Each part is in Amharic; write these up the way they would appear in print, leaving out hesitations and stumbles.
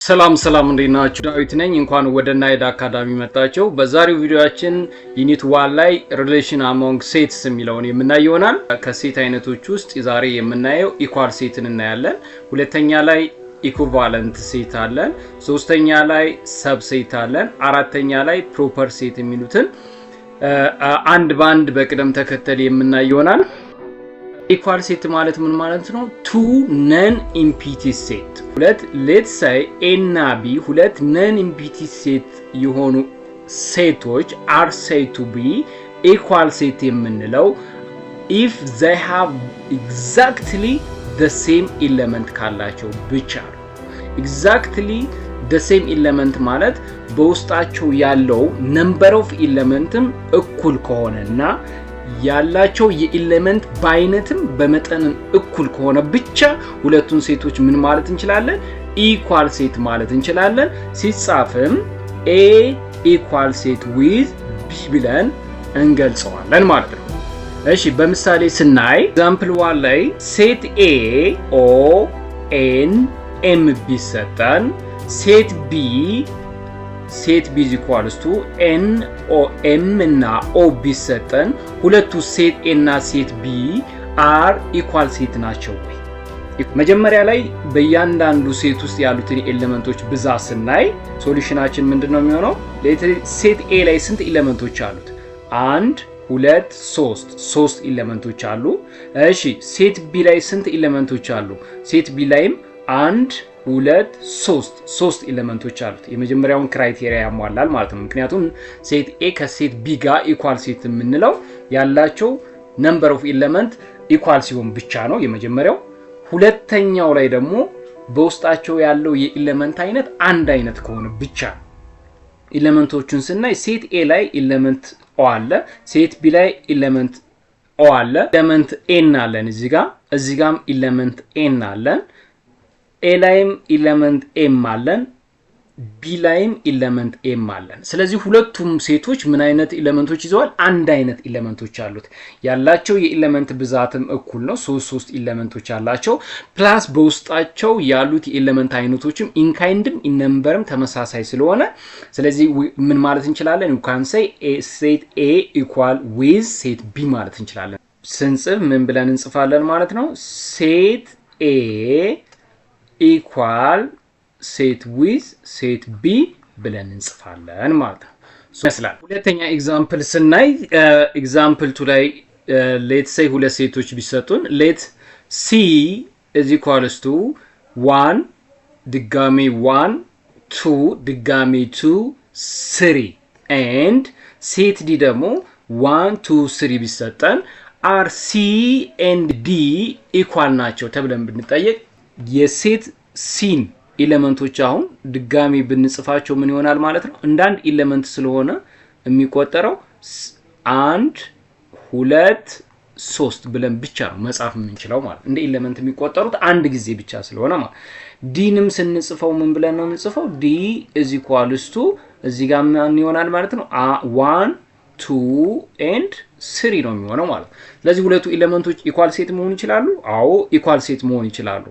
ሰላም እንዴት ናችሁ? ዳዊት ነኝ። እንኳን ወደ ናይድ አካዳሚ መጣችሁ። በዛሬው ቪዲዮአችን ዩኒት 1 ላይ ሪሌሽን አሞንግ ሴትስ የሚለውን የምናይ ይሆናል። ከሴት አይነቶች ውስጥ ዛሬ የምናየው ኢኳል ሴትን እናያለን። ሁለተኛ ላይ ኢኩቫለንት ሴት አለን። ሶስተኛ ላይ ሰብ ሴት አለን። አራተኛ ላይ ፕሮፐር ሴት የሚሉትን አንድ ባንድ በቅደም ተከተል የምናይ ይሆናል። ኢኳል ሴት ማለት ምን ማለት ነው? ቱ ነን ኢምፒቲ ሴት ሁለት ሌትስ ሴይ ኤ እና ቢ ሁለት ነን ኢምፒቲ ሴት የሆኑ ሴቶች አር ሴድ ቱ ቢ ኢኳል ሴት የምንለው if they have exactly the same element ካላቸው ብቻ ነው። exactly the same element ማለት በውስጣቸው ያለው number of elementም እኩል ከሆነና ያላቸው የኤሌመንት በአይነትም በመጠንም እኩል ከሆነ ብቻ ሁለቱን ሴቶች ምን ማለት እንችላለን? ኢኳል ሴት ማለት እንችላለን። ሲጻፍም A ኢኳል ሴት with B ብለን እንገልጸዋለን ማለት ነው። እሺ በምሳሌ ስናይ ኤግዛምፕል 1 ላይ ሴት A O N M ቢሰጠን ሴት B is equals to N O M እና O ቢሰጠን ሁለቱ ሴት A እና ሴት B are equal ሴት ናቸው ወይ? መጀመሪያ ላይ በእያንዳንዱ ሴት ውስጥ ያሉትን ኤሌመንቶች ብዛት ስናይ ሶሉሽናችን ምንድነው የሚሆነው? ሴት A ላይ ስንት ኤሌመንቶች አሉት? 1 2 3 ኤሌመንቶች አሉ። እሺ ሴት B ላይ ስንት ኤሌመንቶች አሉ? ሴት B ላይም 1 2 3 ኤሌመንቶች አሉት። የመጀመሪያውን ክራይቴሪያ ያሟላል ማለት ነው። ምክንያቱም ሴት A ከሴት B ጋር ኢኳል ሴት የምንለው ያላቸው ነምበር ኦፍ ኤሌመንት ኢኳል ሲሆን ብቻ ነው የመጀመሪያው። ሁለተኛው ላይ ደግሞ በውስጣቸው ያለው የኤሌመንት አይነት አንድ አይነት ከሆነ ብቻ ነው። ኤሌመንቶቹን ስናይ ሴት A ላይ ኤሌመንት O አለ፣ ሴት B ላይ ኤሌመንት O አለ፣ ኤሌመንት N አለን እዚህ ጋርም ኤሌመንት N አለን። A ላይም ኤሌመንት M አለን፣ B ላይም ኤሌመንት M አለን። ስለዚህ ሁለቱም ሴቶች ምን አይነት ኤሌመንቶች ይዘዋል? አንድ አይነት ኤሌመንቶች አሉት። ያላቸው የኤሌመንት ብዛትም እኩል ነው። 3 ኤሌመንቶች አላቸው። ፕላስ በውስጣቸው ያሉት የኤሌመንት አይነቶችም ኢንካይንድም ኢነምበርም ተመሳሳይ ስለሆነ ስለዚህ ምን ማለት እንችላለን? you can say set A equal with set B ማለት እንችላለን። ስንጽፍ ምን ብለን እንጽፋለን ማለት ነው? set A ኢኳል ሴት ዊዝ ሴት ቢ ብለን እንጽፋለን ማለት ነው። ይመስላል። ሁለተኛ ኤግዛምፕል ስናይ ኤግዛምፕል 2 ላይ ሌትስ ሴይ ሁለት ሴቶች ቢሰጡን ሌት C is equals to 1 ድጋሚ 1 2 ድጋሚ 2 3 and ሴት D ደግሞ 1 2 3 ቢሰጠን are C and D ኢኳል ናቸው ተብለን ብንጠየቅ የሴት ሲን ኤሌመንቶች አሁን ድጋሚ ብንጽፋቸው ምን ይሆናል ማለት ነው? እንዳንድ ኤሌመንት ስለሆነ የሚቆጠረው 1 2 3 ብለን ብቻ ነው መጻፍ የምንችለው ማለት እንደ ኤሌመንት የሚቆጠሩት አንድ ጊዜ ብቻ ስለሆነ ማለት ዲንም ስንጽፈው ምን ብለን ነው የምንጽፈው? D is equals to እዚህ ጋር ምን ይሆናል ማለት ነው? 1 2 and 3 ነው የሚሆነው ማለት ነው። ስለዚህ ሁለቱ ኤሌመንቶች ኢኳል ሴት መሆን ይችላሉ? አዎ ኢኳል ሴት መሆን ይችላሉ።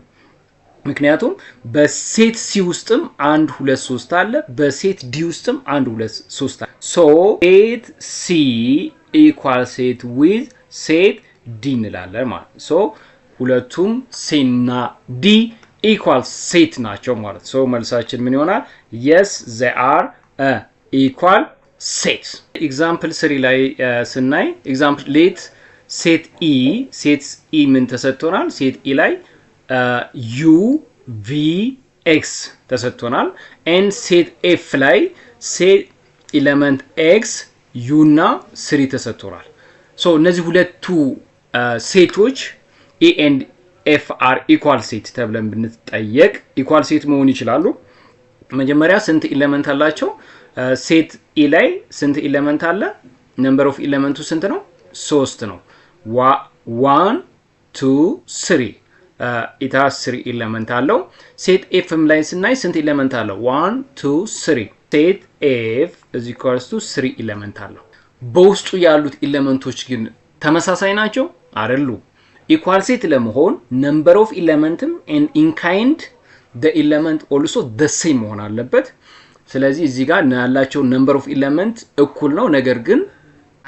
ምክንያቱም በሴት C ውስጥም 1 2 3 አለ፣ በሴት D ውስጥም 1 2 3 አለ። so set C equal set with set D እንላለን ማለት ነው። so ሁለቱም C እና D equal set ናቸው ማለት ነው። so መልሳችን ምን ይሆናል? yes they are equal set። example 3 ላይ ስናይ example let set E ምን ተሰጥቶናል? set E ላይ U V X ተሰጥቶናል and set F ላይ set element X U እና 3 ተሰጥቶናል። so እነዚህ ሁለቱ ሴቶች A and F are equal set ተብለን ብንጠየቅ equal set መሆን ይችላሉ። መጀመሪያ ስንት ኤሌመንት አላቸው? ሴት E ላይ ስንት ኤሌመንት አለ? number of ኤሌመንቱ ስንት ነው? 3 ነው። 1 2 3 it has 3 ኤሌመንት አለው። ሴት F ላይ ስናይ ስንት ኤሌመንት አለው? 1 2 3 ሴት F is equals to 3 ኤሌመንት አለው። በውስጡ ያሉት ኤሌመንቶች ግን ተመሳሳይ ናቸው አይደሉም። ኢኳል ሴት ለመሆን number of elementum and in kind the element also the same መሆን አለበት ስለዚህ እዚህ ጋር ያላቸው number of element እኩል ነው ነገር ግን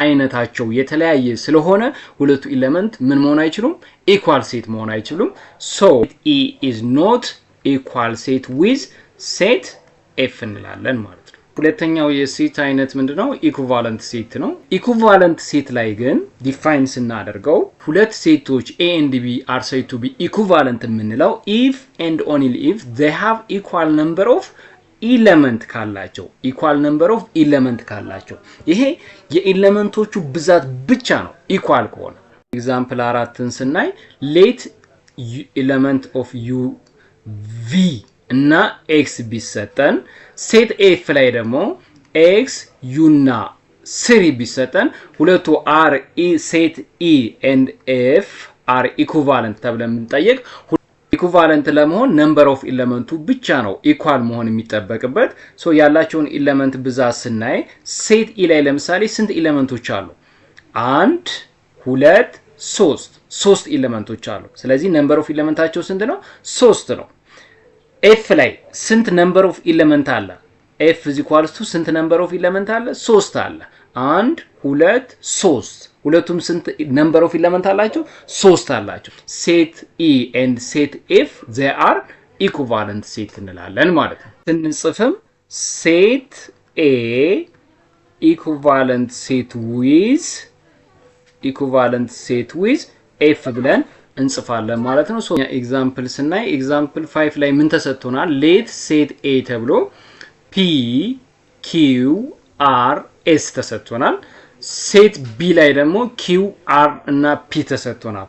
አይነታቸው የተለያየ ስለሆነ ሁለቱ ኤሌመንት ምን መሆን አይችሉም ኢኳል ሴት መሆን አይችሉም so E is not equal set with set F እንላለን ማለት ነው ሁለተኛው የሴት አይነት ምንድነው ኢኩቫለንት ሴት ነው ኢኩቫለንት ሴት ላይ ግን ዲፋይን ስናደርገው ሁለት ሴቶች A and B are said to be equivalent የምንለው if and only if they have equal number of element ካላቸው equal number of element ካላቸው ይሄ የኤሌመንቶቹ ብዛት ብቻ ነው equal ከሆነ ኤግዛምፕል 4ን ስናይ let element of u v እና x ቢሰጠን ሴት f ላይ ደግሞ x u እና 3 ቢሰጠን ሁለቱ r e ሴት e and f are equivalent ተብለን እንጠይቅ ኢኩቫለንት ለመሆን ነምበር ኦፍ ኤሌመንቱ ብቻ ነው ኢኳል መሆን የሚጠበቅበት ሶ ያላቸውን ኤሌመንት ብዛት ስናይ ሴት ኢ ላይ ለምሳሌ ስንት ኤሌመንቶች አሉ 1 2 3 ኤሌመንቶች አሉ ስለዚህ ነምበር ኦፍ ኤሌመንታቸው ስንት ነው 3 ነው ኤፍ ላይ ስንት ነምበር ኦፍ ኤሌመንት አለ ኤፍ = ስንት ነምበር ኦፍ ኤሌመንት አለ 3 አለ 1 2 3 ሁለቱም ስንት ነምበር ኦፍ ኤሌመንት አላቸው 3 አላቸው ሴት E and ሴት F they are equivalent ሴት እንላለን ማለት ነው ስንጽፍም ሴት A equivalent ሴት with F ብለን እንጽፋለን ማለት ነው ሶ ኤግዛምፕል ስናይ ኤግዛምፕል 5 ላይ ምን ተሰጥቶናል ሌት ሴት A ተብሎ P Q R S ተሰጥቶናል ሴት B ላይ ደግሞ Q R እና P ተሰጥቶናል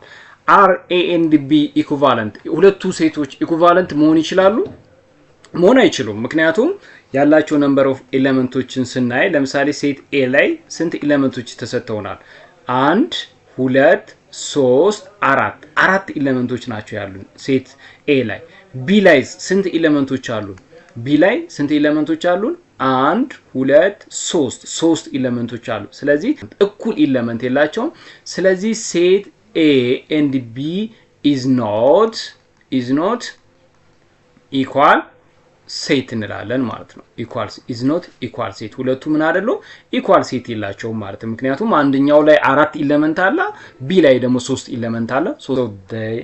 R A and B ኢኩቫለንት ሁለቱ ሴቶች ኢኩቫለንት መሆን ይችላሉ መሆን አይችሉም ምክንያቱም ያላቸው ነምበር ኦፍ ኤሌመንቶችን ስናይ ለምሳሌ ሴት A ላይ ስንት ኤሌመንቶች ተሰጥተውናል 1 2 3 4 ኤሌመንቶች ናቸው ያሉን ሴት A ላይ B ላይ ስንት ኤሌመንቶች አሉን B ላይ ስንት ኤሌመንቶች አሉን 1 2 3 ኤሌመንቶች አሉ ስለዚህ እኩል ኤሌመንት የላቸውም ስለዚህ ሴት A and B is not equal ሴት እንላለን ማለት ነው is not equal ሴት ሁለቱ ምን አይደለም equal ሴት የላቸውም ማለት ነው ምክንያቱም አንደኛው ላይ 4 ኤሌመንት አለ B ላይ ደግሞ 3 ኤሌመንት አለ so they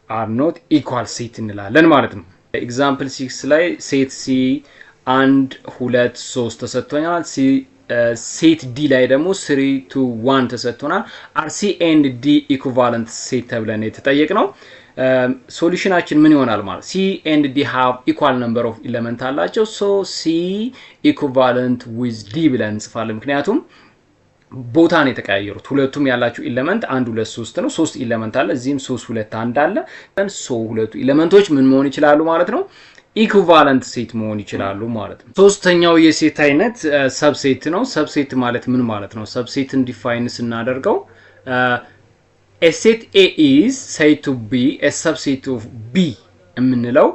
are not equal ሴት እንላለን ማለት ነው ኤግዛምፕል 6 ላይ ሴት C 1 2 3 ተሰጥቶናል ሴት D ላይ ደግሞ 3 to 1 ተሰጥቶናል RC and D equivalent ሴት ተብለን የተጠየቅነው ሶሉሽናችን ምን ይሆናል ማለት C and D have equal number of element አላቸው so C equivalent with D ብለን እንጽፋለን ምክንያቱም ቦታ ነው የተቀያየሩት ሁለቱም ያላቸው ኤሌመንት 1 2 3 ነው 3 ኤሌመንት አለ እዚህም 3 2 1 አለ so ሁለቱ ኤሌመንቶች ምን መሆን ይችላሉ ማለት ነው ኢኩቫለንት ሴት መሆን ይችላሉ ማለት ነው ሶስተኛው የሴት አይነት ሰብሴት ነው ሰብሴት ማለት ምን ማለት ነው ሰብሴትን ዲፋይን ስናደርገው a set A is said to be a subset of B የምንለው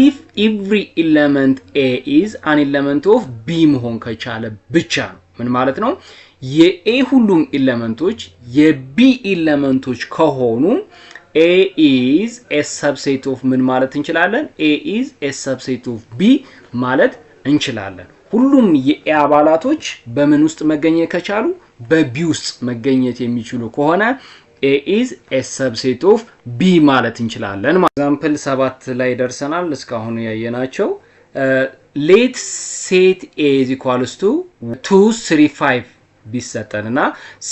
if every element A is an element of B መሆን ከቻለ ብቻ ነው ምን ማለት ነው የA ሁሉም ኤሌመንቶች የB ኤሌመንቶች ከሆኑ A is a subset of ምን ማለት እንችላለን A is a subset of B ማለት እንችላለን ሁሉም የA አባላቶች በምን ውስጥ መገኘት ከቻሉ በB ውስጥ መገኘት የሚችሉ ከሆነ A is a subset of B ማለት እንችላለን ኤግዛምፕል 7 ላይ ደርሰናል እስካሁን ያየናቸው let set A is equals to 2 3 5 ቢሰጠንና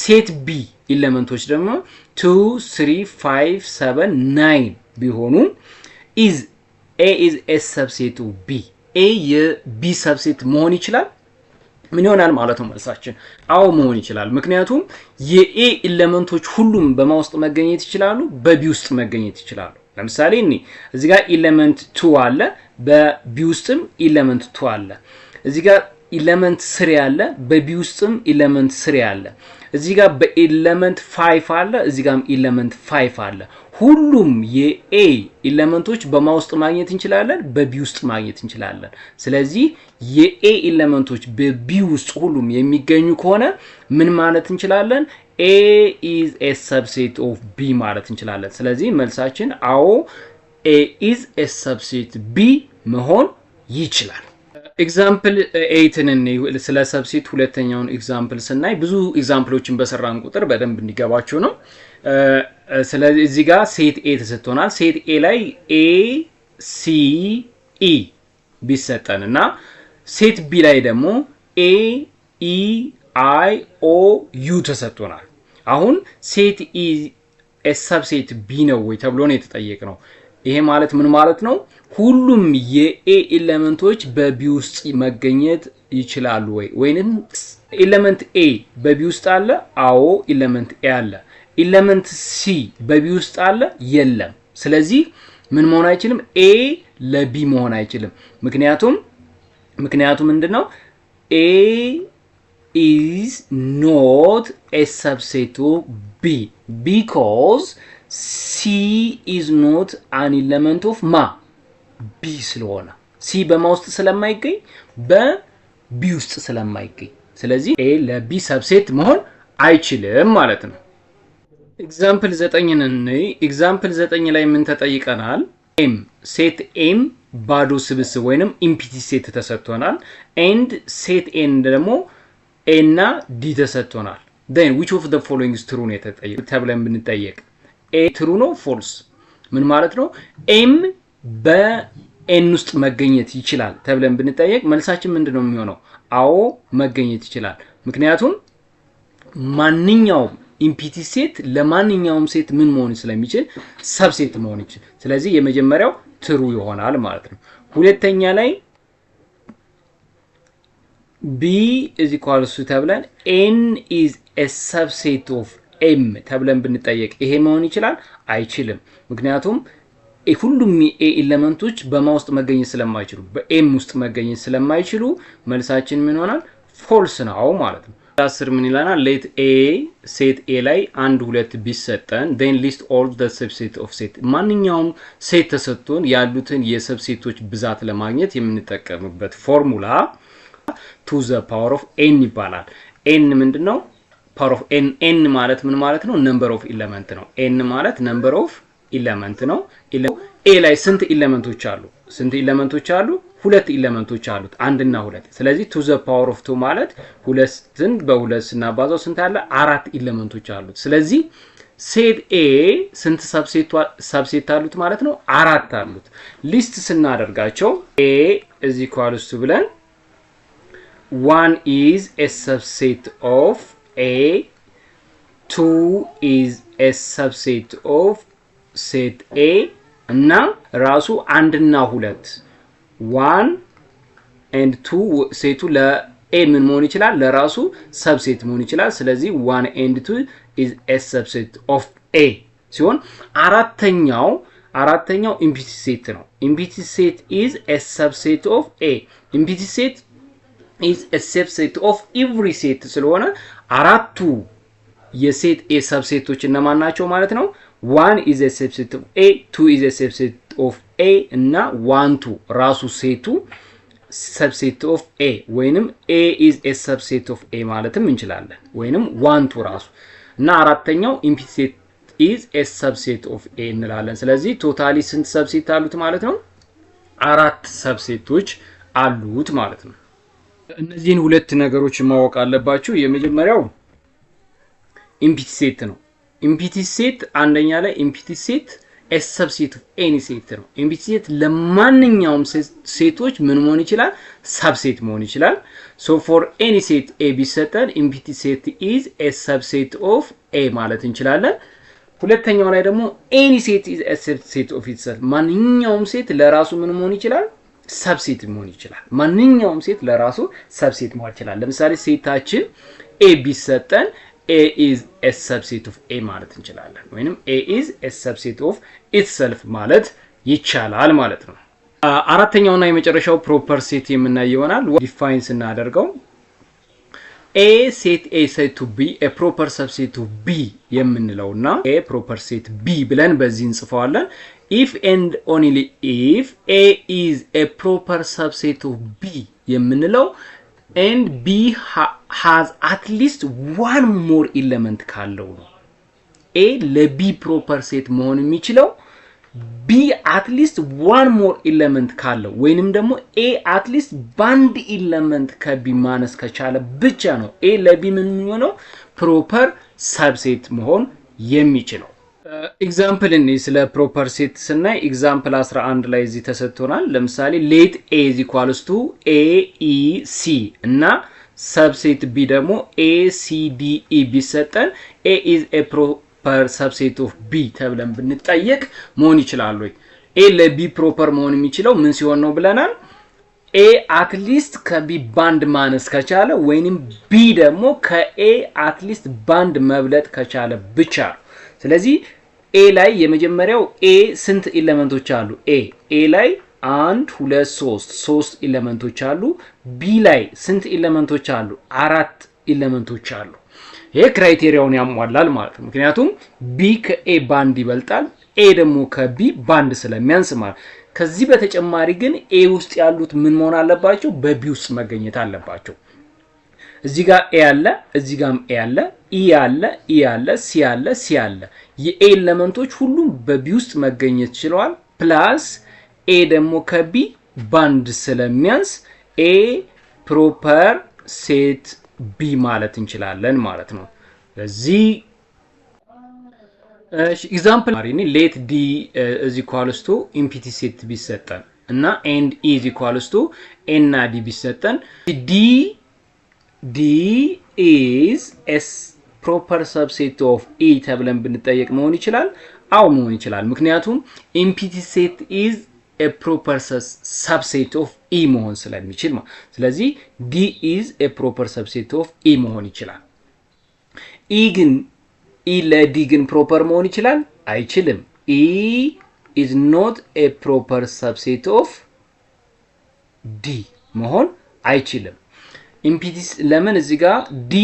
ሴት B ኤሌመንቶች ደግሞ 2 3 5 7 9 ቢሆኑ is A is a subset of B A የB subset መሆን ይችላል ምን ይሆናል ማለት ነው መልሳችን አው መሆን ይችላል ምክንያቱም የA ኤሌመንቶች ሁሉም በማውስጥ መገኘት ይችላሉ በB ውስጥ መገኘት ይችላሉ ለምሳሌ እዚህ ጋር ኤሌመንት 2 አለ በB ውስጥም ኤሌመንት 2 አለ እዚህ ጋር ኤሌመንት 3 አለ በB ውስጥም ኤሌመንት 3 አለ እዚህ ጋር በኤሌመንት 5 አለ እዚህ ጋርም ኤሌመንት 5 አለ ሁሉም የA ኤሌመንቶች በማውስጥ ማግኘት እንችላለን በB ውስጥ ማግኘት እንችላለን ስለዚህ የA ኤሌመንቶች በB ውስጥ ሁሉም የሚገኙ ከሆነ ምን ማለት እንችላለን A is a subset of B ማለት እንችላለን ስለዚህ መልሳችን አዎ A is a subset B መሆን ይችላል። ኤግዛምፕል 8ን ስለ ሰብሴት ሁለተኛውን ኤግዛምፕል ስናይ ብዙ ኤግዛምፕሎችን በሰራን ቁጥር በደንብ እንዲገባችሁ ነው። ስለዚህ እዚህ ጋር ሴት ኤ ተሰጥቶናል። ሴት ኤ ላይ ኤ ሲ ኢ ቢሰጠን እና ሴት ቢ ላይ ደግሞ ኤ ኢ አይ ኦ ዩ ተሰጥቶናል። አሁን ሴት ኢ ሰብሴት ቢ ነው ወይ ተብሎ ነው የተጠየቅነው። ይሄ ማለት ምን ማለት ነው? ሁሉም የኤ ኤሌመንቶች በቢ ውስጥ መገኘት ይችላሉ ወይ? ወይንም ኤሌመንት ኤ በቢ ውስጥ አለ? አዎ ኤሌመንት ኤ አለ። ኤሌመንት ሲ በቢ ውስጥ አለ? የለም። ስለዚህ ምን መሆን አይችልም? ኤ ለቢ መሆን አይችልም። ምክንያቱም ምንድነው? ኤ is not a subset of B because C is not an element of ማ B ስለሆነ C በማ ውስጥ ስለማይገኝ በቢ ውስጥ ስለማይገኝ ስለዚህ A ለቢ ሰብሴት መሆን አይችልም ማለት ነው። ኤግዛምፕል 9ን እንይ። ኤግዛምፕል 9 ላይ ምን ተጠይቀናል? M ሴት M ባዶ ስብስብ ወይንም ኢምፕቲ ሴት ተሰጥቶናል and ሴት N ደግሞ A እና D ተሰጥቶናል። then which of the following is true ነው ተብለን ብንጠየቅ A true ነው false ምን ማለት ነው? M በN ውስጥ መገኘት ይችላል ተብለን ብንጠየቅ መልሳችን ምንድነው የሚሆነው? አዎ መገኘት ይችላል። ምክንያቱም ማንኛውም ኢምፕቲ ሴት ለማንኛውም ሴት ምን መሆን ስለሚችል ሰብሴት መሆን ይችላል። ስለዚህ የመጀመሪያው true ይሆናል ማለት ነው። ሁለተኛ ላይ B is equals to ተብለን N is a subset of M ተብለን ብንጠየቅ ይሄ መሆን ይችላል? አይችልም። ምክንያቱም ሁሉም A ኤሌመንቶች በማ ውስጥ መገኘት ስለማይችሉ በኤም ውስጥ መገኘት ስለማይችሉ መልሳችን ምን ይሆናል? ፎልስ ነው ማለት ነው። 10 ምን ይላናል? let A ሴት A ላይ 1 2 ቢሰጠን then list all the subset of set ማንኛውም ሴት ተሰጥቶን ያሉትን የሰብሴቶች ብዛት ለማግኘት የምንጠቀምበት ፎርሙላ to the power of n ይባላል። n ምንድነው? power of n ማለት ምን ማለት ነው? number of element ነው። n ማለት number of element ነው። a ላይ ስንት ኤሌመንቶች አሉ? ሁለት ኤሌመንቶች አሉት፣ 1 እና 2። ስለዚህ to the power of 2 ማለት ሁለትን በሁለት ስናባዛው ስንት አለ? 4 ኤሌመንቶች አሉት። ስለዚህ ሴት A ስንት ሰብሴት አሉት ማለት ነው? 4 አሉት። ሊስት ስናደርጋቸው A is equals to ብለን 1 is a subset of A, 2 is a subset of set A እና ራሱ 1 እና 2 1 and 2 ሴቱ ለA ምን መሆን ይችላል? ለራሱ ሰብሴት መሆን ይችላል። ስለዚህ 1 and 2 is a subset of A ሲሆን አራተኛው ኢምፕቲ ሴት ነው። ኢምፕቲ ሴት is a subset of A ኢምፕቲ ሴት is a subset of every set ስለሆነ አራቱ የሴት A ሰብሴቶች እነማን ናቸው ማለት ነው? 1 is a subset of A, 2 is a subset of A እና 1 2 ራሱ ሴቱ subset of A ወይንም A is a subset of A ማለትም እንችላለን። ወይንም 1 2 ራሱ እና አራተኛው ኢምፕቲ ሴት is a subset of A እንላለን። ስለዚህ ቶታሊ ስንት ሰብሴት አሉት ማለት ነው? 4 ሰብሴቶች አሉት ማለት ነው። እነዚህን ሁለት ነገሮች ማወቅ አለባችሁ። የመጀመሪያው ኢምፕቲ ሴት ነው። ኢምፕቲ ሴት አንደኛ ላይ ኢምፕቲ ሴት a subset of any set ነው። ኢምፕቲ ሴት ለማንኛውም ሴቶች ምን መሆን ይችላል? ሰብሴት መሆን ይችላል። so for any set A ቢሰጠን ኢምፕቲ ሴት is a subset of A ማለት እንችላለን። ሁለተኛው ላይ ደግሞ any set is a subset of itself ማንኛውም ሴት ለራሱ ምን መሆን ይችላል? ሰብሴት መሆን ይችላል። ማንኛውም ሴት ለራሱ ሰብሴት መሆን ይችላል። ለምሳሌ ሴታችን A ቢሰጠን A is a subset of A ማለት እንችላለን። ወይንም A is a subset of itself ማለት ይቻላል ማለት ነው። አራተኛውና የመጨረሻው ፕሮፐር ሴት የምናየው ይሆናል። ዲፋይን ስናደርገው A set A said to be a proper subset of B የምንለውና A proper set B ብለን በዚህ እንጽፈዋለን። if and only if A is a proper subset of B የምንለው and B has at least one more element ካለው ነው። A ለB proper set መሆን የሚችለው ቢ አትሊስት ዋን ሞር ኢለመንት ካለው ወይንም ደግሞ ኤ አትሊስት ባንድ ኢለመንት ከቢ ማነስ ከቻለ ብቻ ነው ኤ ለቢ ምን የሚሆነው ፕሮፐር ሰብሴት መሆን የሚችለው። ኤግዛምፕል እኔ ስለ ፕሮፐር ሴት ስናይ ኤግዛምፕል 11 ላይ እዚህ ተሰጥቶናል። ለምሳሌ ሌት ኤ ኢዝ ኢኳልስ ቱ ኤ ኢ ሲ እና ሰብሴት ቢ ደግሞ ኤ ሲ ዲ ኢ ቢሰጠን ኤ ኢዝ ኤ ፕሮፐር ሰብሴት ኦፍ ቢ ተብለን ብንጠየቅ መሆን ይችላል ወይ? ኤ ለቢ ፕሮፐር መሆን የሚችለው ምን ሲሆን ነው ብለናል? ኤ አትሊስት ከቢ ባንድ ማነስ ከቻለ ወይንም ቢ ደግሞ ከኤ አትሊስት ባንድ መብለጥ ከቻለ ብቻ ነው። ስለዚህ ኤ ላይ የመጀመሪያው ኤ ስንት ኤሌመንቶች አሉ? ኤ ላይ 1 2 3 ኤሌመንቶች አሉ። ቢ ላይ ስንት ኤሌመንቶች አሉ? 4 ኤሌመንቶች አሉ። ይሄ ክራይቴሪያውን ያሟላል ማለት ነው። ምክንያቱም ቢ ከኤ ባንድ ይበልጣል፣ ኤ ደግሞ ከቢ ባንድ ስለሚያንስ ማለት። ከዚህ በተጨማሪ ግን ኤ ውስጥ ያሉት ምን መሆን አለባቸው? በቢ ውስጥ መገኘት አለባቸው። እዚህ ጋር ኤ አለ፣ እዚህ ጋርም ኤ አለ፣ ኢ አለ፣ ኢ አለ፣ ሲ አለ፣ ሲ አለ። የኤ ኤሌመንቶች ሁሉም በቢ ውስጥ መገኘት ችለዋል። ፕላስ ኤ ደግሞ ከቢ ባንድ ስለሚያንስ ኤ ፕሮፐር ሴት ቢ ማለት እንችላለን ማለት ነው። ስለዚህ ኤግዛምፕል ማሪኒ ሌት ዲ ኢዝ ኢኳልስ ቱ ኢምፒቲ ሴት ቢሰጠን እና ኤንድ ኢ ኢዝ ኢኳልስ ቱ ኤ እና ዲ ቢሰጠን ዲ ኢዝ ኤስ ፕሮፐር ሰብሴት ኦፍ ኢ ተብለን ብንጠየቅ መሆን ይችላል? አዎ መሆን ይችላል። ምክንያቱም ኢምፒቲ ሴት ኢዝ ኤ ፕሮፐር ሰብሴት ኦፍ ኢ መሆን ስለሚችል ማለት። ስለዚህ ዲ ኢዝ ኤ ፕሮፐር ሰብሴት ኦፍ ኢ መሆን ይችላል። ኢ ለዲ ግን ፕሮፐር መሆን ይችላል? አይችልም። ኢ ኢዝ ኖት ኤ ፕሮፐር ሰብሴት ኦፍ ዲ መሆን አይችልም። ኢምፒቲ ለምን እዚህ ጋር ዲ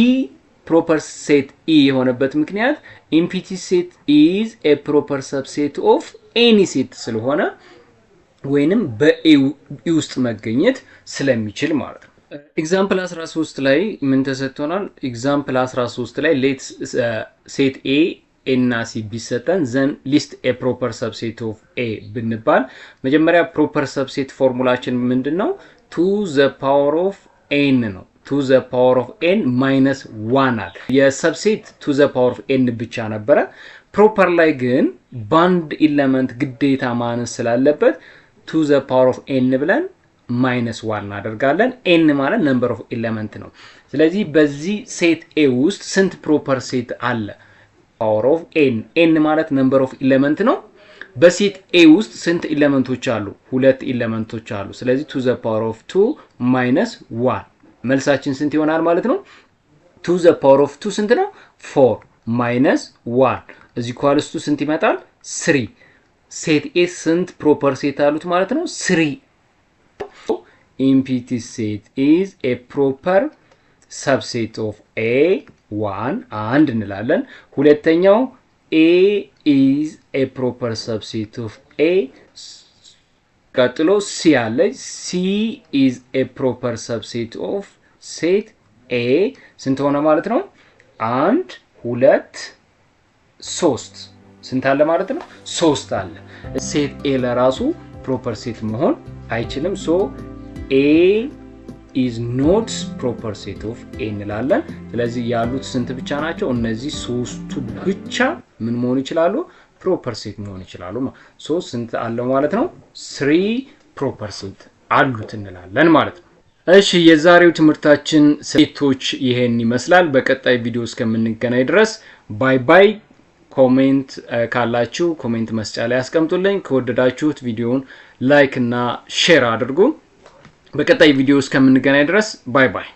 ፕሮፐር ሴት ኢ የሆነበት ምክንያት ኢምፒቲ ሴት ኢዝ ኤ ፕሮፐር ሰብሴት ኦፍ ኤኒ ሴት ስለሆነ ወይንም በኤ ውስጥ መገኘት ስለሚችል ማለት ነው። ኤግዛምፕል 13 ላይ ምን ተሰጥቶናል? ኤግዛምፕል 13 ላይ ሌት ሴት ኤ እና ሲ ቢሰጠን ዘን ሊስት ኤ ፕሮፐር ሰብሴት ኦፍ ኤ ብንባል መጀመሪያ ፕሮፐር ሰብሴት ፎርሙላችን ምንድነው? ቱ ዘ ፓወር ኦፍ ኤን ነው። ቱ ዘ ፓወር ኦፍ ኤን ማይነስ 1 አለ። የሰብሴት ቱ ዘ ፓወር ኦፍ ኤን ብቻ ነበረ። ፕሮፐር ላይ ግን ባንድ ኢለመንት ግዴታ ማነስ ስላለበት ቱ ዘ ፓወር ኦፍ ኤን ብለን ማይነስ 1 እናደርጋለን። ኤን ማለት ነምበር ኦፍ ኤሌመንት ነው። ስለዚህ በዚህ ሴት ኤ ውስጥ ስንት ፕሮፐር ሴት አለ? ፓወር ኦፍ ኤን ማለት ነምበር ኦፍ ኤሌመንት ነው። በሴት ኤ ውስጥ ስንት ኤሌመንቶች አሉ? 2 ኤሌመንቶች አሉ። ስለዚህ ቱ ዘ ፓወር ኦፍ 2 ማይነስ 1 መልሳችን ስንት ይሆናል ማለት ነው? ቱ ዘ ፓወር ኦፍ 2 ስንት ነው? 4 ማይነስ 1 እዚህ ኳልስቱ ስንት ይመጣል? 3 ሴት ኤ ስንት ፕሮፐር ሴት አሉት ማለት ነው? 3 ኢምፒቲ ሴት ኢዝ ኤ ፕሮፐር ሰብሴት ኦፍ ኤ 1 እንላለን። ሁለተኛው ኤ ኢዝ ኤ ፕሮፐር ሰብሴት ኦፍ ኤ ቀጥሎ ሲ አለ። ሲ ኢዝ ኤ ፕሮፐር ሰብሴት ኦፍ ሴት ኤ ስንት ሆነ ማለት ነው? 1 2 3 ስንት አለ ማለት ነው? 3 አለ። ሴት ኤ ለራሱ ፕሮፐር ሴት መሆን አይችልም። ሶ ኤ ኢዝ ኖት ፕሮፐር ሴት ኦፍ ኤ እንላለን። ስለዚህ ያሉት ስንት ብቻ ናቸው? እነዚህ 3ቱ ብቻ ምን መሆን ይችላሉ? ፕሮፐር ሴት መሆን ይችላሉ። ሶ ስንት አለ ማለት ነው? 3 ፕሮፐር ሴት አሉት እንላለን ማለት ነው። እሺ የዛሬው ትምህርታችን ሴቶች ይሄን ይመስላል። በቀጣይ ቪዲዮ እስከምንገናኝ ድረስ ባይ ባይ። ኮሜንት ካላችሁ ኮሜንት መስጫ ላይ አስቀምጡልኝ። ከወደዳችሁት ቪዲዮውን ላይክ እና ሼር አድርጉ። በቀጣይ ቪዲዮ እስከምንገናኝ ድረስ ባይ ባይ።